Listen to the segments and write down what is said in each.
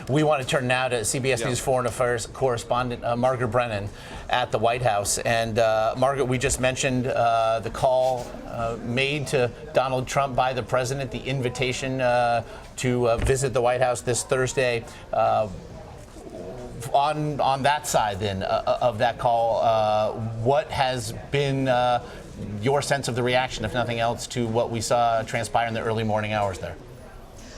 We want to turn now to CBS News Foreign Affairs correspondent Margaret Brennan at the White House. And Margaret, we just mentioned the call made to Donald Trump by the president, the invitation to visit the White House this Thursday. On that side, then, of that call, what has been your sense of the reaction, if nothing else, to what we saw transpire in the early morning hours there?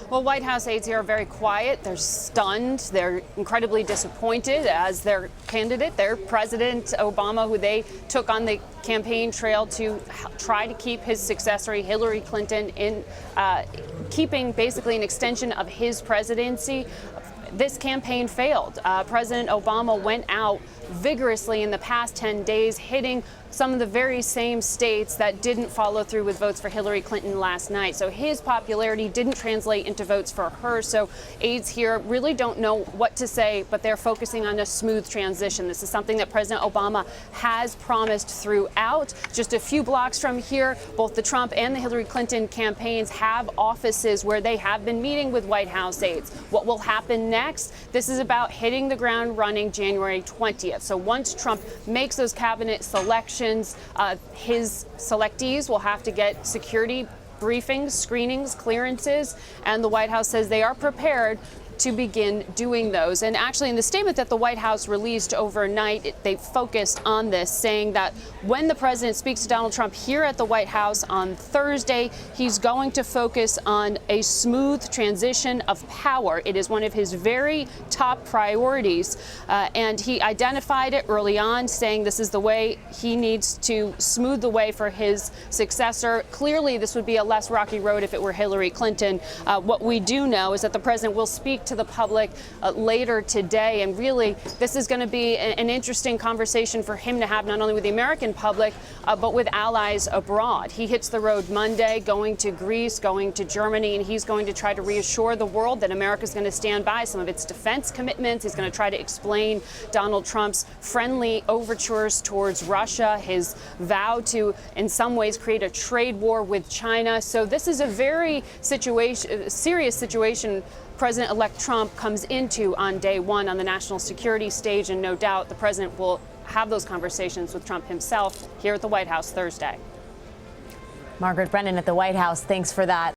Well, White House aides here are very quiet. They're stunned. They're incredibly disappointed as their candidate, their President Obama, who they took on the campaign trail to try to keep his successor, Hillary Clinton, in keeping basically an extension of his presidency. This campaign failed. President Obama went out vigorously in the past 10 days, hitting some of the very same states that didn't follow through with votes for Hillary Clinton last night. So his popularity didn't translate into votes for her. So aides here really don't know what to say, but they're focusing on a smooth transition. This is something that President Obama has promised throughout. Just a few blocks from here, both the Trump and the Hillary Clinton campaigns have offices where they have been meeting with White House aides. What will happen next? This is about hitting the ground running January 20th. So once Trump makes those cabinet selections, his selectees will have to get security briefings, screenings, clearances, and the White House says they are prepared to begin doing those. And actually, in the statement that the White House released overnight, they focused on this, saying that when the president speaks to Donald Trump here at the White House on Thursday, he's going to focus on a smooth transition of power. It is one of his very top priorities. And he identified it early on, saying this is the way he needs to smooth the way for his successor. Clearly, this would be a less rocky road if it were Hillary Clinton. What we do know is that the president will speak to the public later today. And really, this is going to be an interesting conversation for him to have, not only with the American public, but with allies abroad. He hits the road Monday, going to Greece, going to Germany, and he's going to try to reassure the world that America is going to stand by some of its defense commitments. He's going to try to explain Donald Trump's friendly overtures towards Russia, his vow to, in some ways, create a trade war with China. So this is a very serious situation President-elect Trump comes into on day one on the national security stage, and no doubt the president will have those conversations with Trump himself here at the White House Thursday. Margaret Brennan at the White House, thanks for that.